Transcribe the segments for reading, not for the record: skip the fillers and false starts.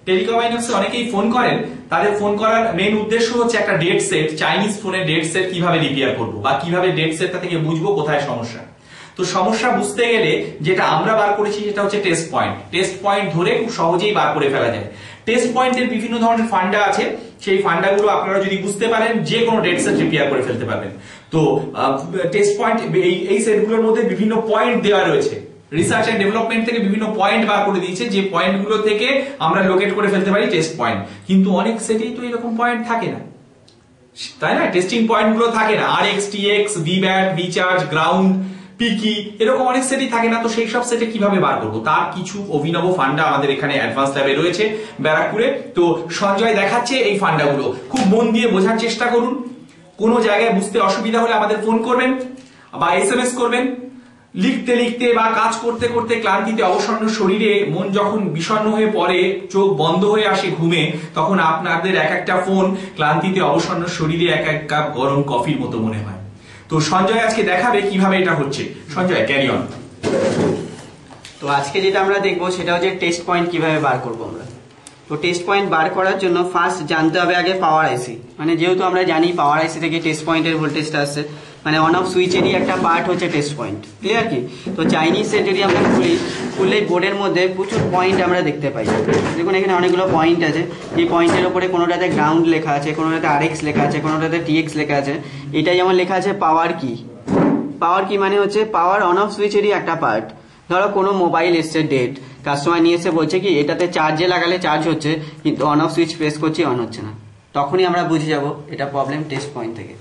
Telecom আইনক্সে অনেকেই phone করেন, তাদের ফোন করার মেইন উদ্দেশ্য হচ্ছে একটা ডেড সেট, চাইনিজ ফোনের ডেড সেট কিভাবে রিপেয়ার করব বা কিভাবে ডেড সেটটা থেকে বুঝবো কোথায় সমস্যা। তো সমস্যা বুঝতে গেলে যেটা আমরা বার করেছি সেটা হচ্ছে টেস্ট পয়েন্ট। টেস্ট পয়েন্ট ধরে খুব সহজেই বার করে ফেলা যায়। টেস্ট পয়েন্টের বিভিন্ন ধরনের ফান্ডা আছে, সেই ফান্ডাগুলো আপনারা যদি বুঝতে পারেন যে কোনো ডেড সেট রিপেয়ার করে ফেলতে পারবেন। তো টেস্ট পয়েন্ট এই সেটগুলোর মধ্যে বিভিন্ন পয়েন্ট দেওয়া রয়েছে, রিসার্চ এন্ড ডেভেলপমেন্ট থেকে বিভিন্ন পয়েন্ট বার করে দিয়েছে, যে পয়েন্টগুলো থেকে আমরা লোকেট করে ফেলতে পারি টেস্ট পয়েন্ট। কিন্তু অনেক সেটেই তো এরকম পয়েন্ট থাকে না, তাই না? টেস্টিং পয়েন্ট গুলো থাকে না, RX, TX, VBAT, VCharge, ground, পিকি, এরকম অনেক সেটই থাকে না। তো সেই সব সেটে কিভাবে বার করবো তার কিছু অভিনব ফান্ডা আমাদের এখানে অ্যাডভান্স ল্যাবে রয়েছে ব্যারাকপুরে। তো সঞ্জয় দেখাচ্ছে এই ফান্ডাগুলো, খুব মন দিয়ে বোঝার চেষ্টা করুন। কোনো জায়গায় বুঝতে অসুবিধা হলে আমাদের ফোন করবেন বা SMS করবেন। লিখতে লিখতে বা কাজ করতে করতে ক্লান্তিতে অবসন্ন শরীরে মন যখন বিষণ্ণ হয়ে পড়ে, চোখ বন্ধ হয়ে আসে ঘুমে, তখন আপনাদের এক একটা ফোন ক্লান্তিতে অবসন্ন শরীরে এক এক কাপ গরম কফির মতো মনে হয়। তো সঞ্জয় আজকে দেখাবে কিভাবে এটা হচ্ছে। Sanjay, carry on. তো আজকে যেটা আমরা দেখবো সেটা হচ্ছে টেস্ট পয়েন্ট কিভাবে বার করবো আমরা। তো টেস্ট পয়েন্ট বার করার জন্য ফার্স্ট জানতে হবে আগে পাওয়ার আইসি। মানে যেহেতু আমরা জানি পাওয়ার আইসি থেকে টেস্ট পয়েন্টের ভোল্টেজটা আসছে, মানে অন অফ সুইচেরই একটা পার্ট হচ্ছে টেস্ট পয়েন্ট। ক্লিয়ার কি? তো চাইনিজ সেট যদি আমরা খুললে বোর্ডের মধ্যে প্রচুর পয়েন্ট আমরা দেখতে পাই। দেখুন এখানে অনেকগুলো পয়েন্ট আছে, এই পয়েন্টের উপরে কোনোটাতে গ্রাউন্ড লেখা আছে, কোনোটাতে RX লেখা আছে, কোনোটাতে TX লেখা আছে। এটা যেমন লেখা আছে পাওয়ার কি। পাওয়ার কি মানে হচ্ছে পাওয়ার অন অফ সুইচেরই একটা পার্ট। ধরো কোনো মোবাইল এসছে ডেড, কাস্টমার নিয়ে এসে বলছে কি এটাতে চার্জে লাগালে চার্জ হচ্ছে, কিন্তু অন অফ সুইচ প্রেস করছি অন হচ্ছে না, তখনই আমরা বুঝে যাব এটা প্রবলেম টেস্ট পয়েন্ট থেকে।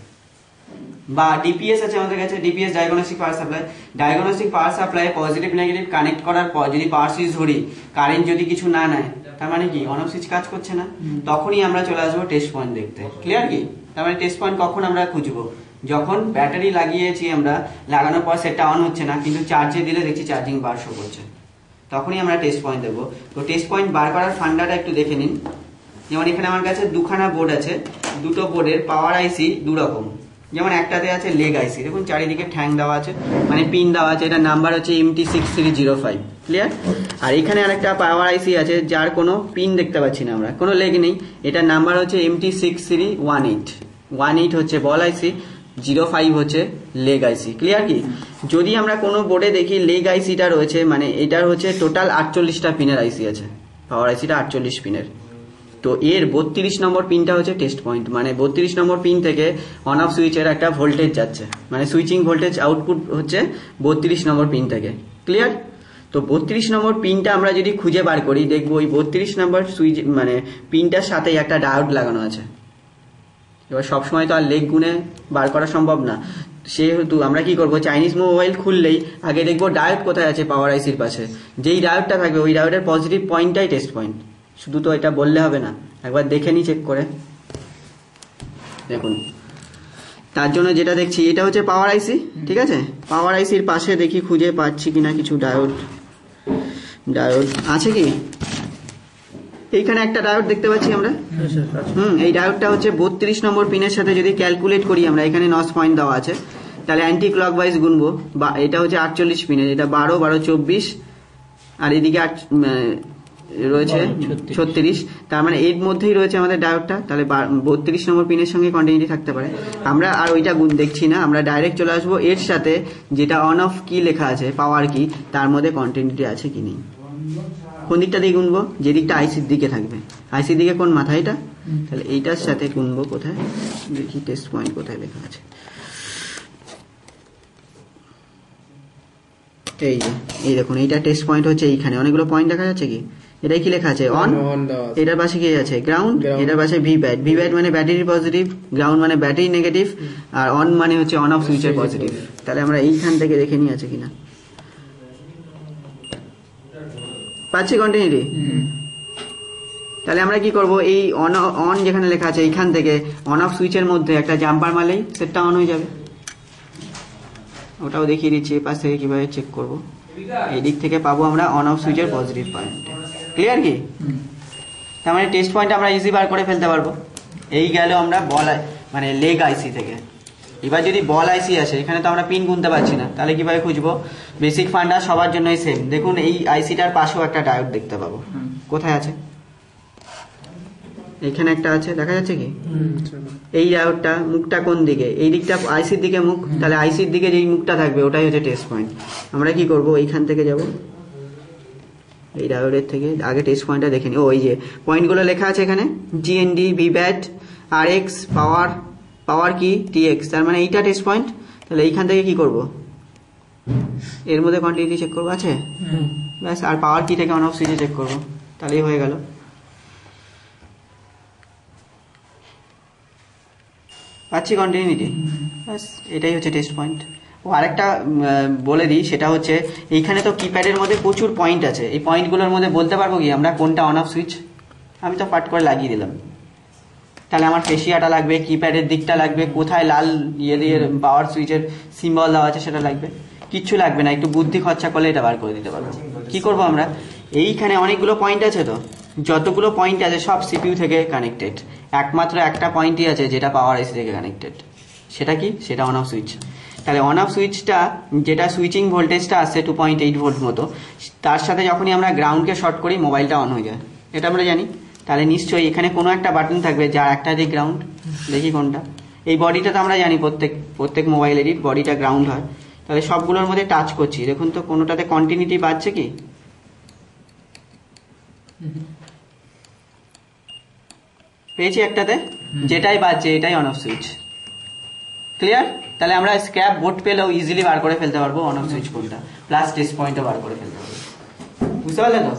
বা ডিপিএস আছে আমাদের কাছে, DPS diagnostic power supply. Diagnostic power supply positive negative connect করার পর যদি পাওয়ার সুইচ ধরি, কারেন্ট যদি কিছু না নেয়, তার মানে কি অন অফ সুইচ কাজ করছে না, তখনই আমরা চলে আসবো টেস্ট পয়েন্ট দেখতে। ক্লিয়ার কি? তার মানে টেস্ট পয়েন্ট কখন আমরা খুঁজবো? যখন ব্যাটারি লাগিয়েছি আমরা, লাগানোর পর সেটা অন হচ্ছে না, কিন্তু চার্জে দিলে দেখছি চার্জিং বার শো করছে, তখনই আমরা টেস্ট পয়েন্ট দেবো। তো টেস্ট পয়েন্ট বার করার ফান্ডাটা একটু দেখে নিন। যেমন এখানে আমার কাছে দুখানা বোর্ড আছে, দুটো বোর্ডের পাওয়ার আইসি দু রকম। যেমন একটাতে আছে লেগ আইসি, দেখুন চারিদিকে ঠ্যাং দেওয়া আছে, মানে পিন দেওয়া আছে, এটার নাম্বার হচ্ছে MT6305। ক্লিয়ার? আর এখানে আরেকটা পাওয়ার আইসি আছে যার কোনো পিন দেখতে পাচ্ছি না আমরা, কোনো লেগ নেই, এটার নাম্বার হচ্ছে MT6318। 18 হচ্ছে বল আইসি, 05 হচ্ছে লেগ আইসি। ক্লিয়ার কি? যদি আমরা কোনো বোর্ডে দেখি লেগ আইসিটা রয়েছে, মানে এটার হচ্ছে টোটাল 48টা পিনের আইসি আছে, পাওয়ার আইসিটা 48 পিনের। তো এর 32 নম্বর পিনটা হচ্ছে টেস্ট পয়েন্ট, মানে 32 নম্বর পিন থেকে অন অফ সুইচের একটা ভোল্টেজ যাচ্ছে, মানে সুইচিং ভোল্টেজ আউটপুট হচ্ছে 32 নম্বর পিন থেকে। ক্লিয়ার? তো 32 নম্বর পিনটা আমরা যদি খুঁজে বার করি, দেখবো ওই 32 নম্বর সুইচ মানে পিনটার সাথেই একটা ডায়োড লাগানো আছে। এবার সবসময় তো আর লেগ গুনে বার করা সম্ভব না, সেহেতু আমরা কি করব, চাইনিজ মোবাইল খুললেই আগে দেখবো ডায়োড কোথায় আছে পাওয়ার আইসির পাশে। যেই ডায়োডটা থাকবে ওই ডায়োডের পজিটিভ পয়েন্টটাই টেস্ট পয়েন্ট। শুধু তো এটা বললে হবে না, একবার দেখে নি চেক করে। দেখুন তার জন্য যেটা দেখছি এটা হচ্ছে পাওয়ার আইসি। ঠিক আছে, পাওয়ার আইসির পাশে দেখি খুঁজে পাচ্ছি কিনা কিছু ডায়োড। ডায়োড আছে কি? এইখানে একটা ডায়োড দেখতে পাচ্ছি আমরা। এই ডায়োডটা হচ্ছে 32 নম্বর পিনের সাথে যদি ক্যালকুলেট করি আমরা, এখানে নস পয়েন্ট দেওয়া আছে, তাহলে অ্যান্টি ক্লকওয়াইজ গুনবো। বা এটা হচ্ছে 48 পিনের, এটা 12 12 24, আর এদিকে রয়েছে 36, তার মানে এর মধ্যেই রয়েছে আমাদের ডায়োডটা। তাহলে 32 নম্বর পিনের সঙ্গে কন্টিনিউটি থাকতে পারে। আমরা আর ওইটা গুণ দেখছি না, আমরা ডাইরেক্ট চলে আসবো এর সাথে যেটা অন অফ কি লেখা আছে পাওয়ার কি, তার মধ্যে কন্টিনিউটি আছে কি নেই। কোন দিকটা দিয়ে গুনবো? যে দিকটা আইসির দিকে থাকবে। আইসির দিকে কোন মাথা? এটা। তাহলে এইটার সাথে গুনবো কোথায়, দেখি টেস্ট পয়েন্ট কোথায় লেখা আছে। এই দেখুন, এইটা টেস্ট পয়েন্ট হচ্ছে এইখানে, অনেকগুলো পয়েন্ট দেখা যাচ্ছে কি? এটাই কি লেখা আছে? অন। এটার পাশে কি আছে? গ্রাউন্ড। এটার পাশে ভিব্যাট। ভিব্যাট মানে ব্যাটারি পজিটিভ, গ্রাউন্ড মানে ব্যাটারি নেগেটিভ, আর অন মানে হচ্ছে অন অফ সুইচের পজিটিভ। তাহলে আমরা এইখান থেকে দেখে নিয়ে আছে কিনা, পাচ্ছি কন্টিনিউটি। তাহলে আমরা কি করব, এই অন যেখানে লেখা আছে এইখান থেকে অন অফ সুইচের মধ্যে একটা জাম্পার মারলেই সেটটা অন হয়ে যাবে। ওটাও দেখিয়ে দিচ্ছি এই পাশ থেকে কিভাবে চেক করব। এই দিক থেকে পাবো আমরা অন অফ সুইচের পজিটিভ পয়েন্ট। ক্লিয়ার কি? তার মানে টেস্ট পয়েন্ট আমরা ইজি বার করে ফেলতে পারবো। এই গেল আমরা বল মানে লেগ আইসি থেকে। এবার যদি বল আইসি আসে, এখানে তো আমরা পিন গুনতে পারছি না, তাহলে কিভাবে খুঁজবো? বেসিক ফান্ডা সবার জন্যই সেম। দেখুন এই আইসিটার পাশেও একটা ডায়োড দেখতে পাবো। কোথায় আছে? এইখানে একটা আছে, দেখা যাচ্ছে কি? এই ডায়োডটা মুখটা কোন দিকে? এই দিকটা আইসির দিকে মুখ, তাহলে আইসির দিকে যেই মুখটা থাকবে ওটাই হচ্ছে টেস্ট পয়েন্ট। আমরা কি করব, এইখান থেকে যাব, এই ডায়োডের থেকে আগে টেস্ট পয়েন্টটা দেখে নিই। ও এই যে পয়েন্টগুলো লেখা আছে এখানে, জিএনডি, ভিব্যাট, আরএক্স, পাওয়ার কি, টিএক্স, তার মানে এইটা টেস্ট পয়েন্ট। তাহলে এইখান থেকে কি করব, এর মধ্যে কোয়ান্টিটি চেক করবো, আছে ব্যাস, আর পাওয়ার কি থেকে অন অফ সুইচে চেক করবো, তাহলেই হয়ে গেল। পাচ্ছি কন্টিনিউটি, ব্যাস এটাই হচ্ছে টেস্ট পয়েন্ট। ও আরেকটা বলে দিই, সেটা হচ্ছে এইখানে তো কিপ্যাডের মধ্যে প্রচুর পয়েন্ট আছে, এই পয়েন্টগুলোর মধ্যে বলতে পারবো কি আমরা কোনটা অন অফ সুইচ? আমি তো পাট করে লাগিয়ে দিলাম, তাহলে আমার ফেসিয়াটা লাগবে, কিপ্যাডের দিকটা লাগবে, কোথায় লাল ইয়ে দিয়ে পাওয়ার সুইচের সিম্বল দেওয়া আছে সেটা লাগবে, কিচ্ছু লাগবে না, একটু বুদ্ধি খরচা করলে এটা বার করে দিতে পারবো। কি করব আমরা, এইখানে অনেকগুলো পয়েন্ট আছে, তো যতগুলো পয়েন্ট আছে সব সিপিইউ থেকে কানেক্টেড, একমাত্র একটা পয়েন্টই আছে যেটা পাওয়ার আইসি থেকে কানেক্টেড, সেটা কি, সেটা অন অফ সুইচ। তাহলে অন অফ সুইচটা যেটা সুইচিং ভোল্টেজটা আসছে 2.8 ভোল্ট মতো, তার সাথে যখনই আমরা গ্রাউন্ডকে শর্ট করি মোবাইলটা অন হয়ে যায়, এটা আমরা জানি। তাহলে নিশ্চয়ই এখানে কোনো একটা বাটন থাকবে যার একটা দিক গ্রাউন্ড, দেখি কোনটা। এই বডিটা তো আমরা জানি প্রত্যেক মোবাইলেরই বডিটা গ্রাউন্ড হয়। তাহলে সবগুলোর মধ্যে টাচ করছি, দেখুন তো কোনোটাতে কন্টিনিউটি বাড়ছে কি, পেয়েছি একটাতে, যেটাই বাজছে এটাই অন অফ সুইচ। ক্লিয়ার? তাহলে আমরা স্ক্র্যাপ বোর্ড পেলেও ইজিলি বার করে ফেলতে পারবো অন অফ সুইচ কোনটা, প্লাস টেস্ট পয়েন্টও বার করে ফেলতে পারবো। বুঝতে পারলে তো?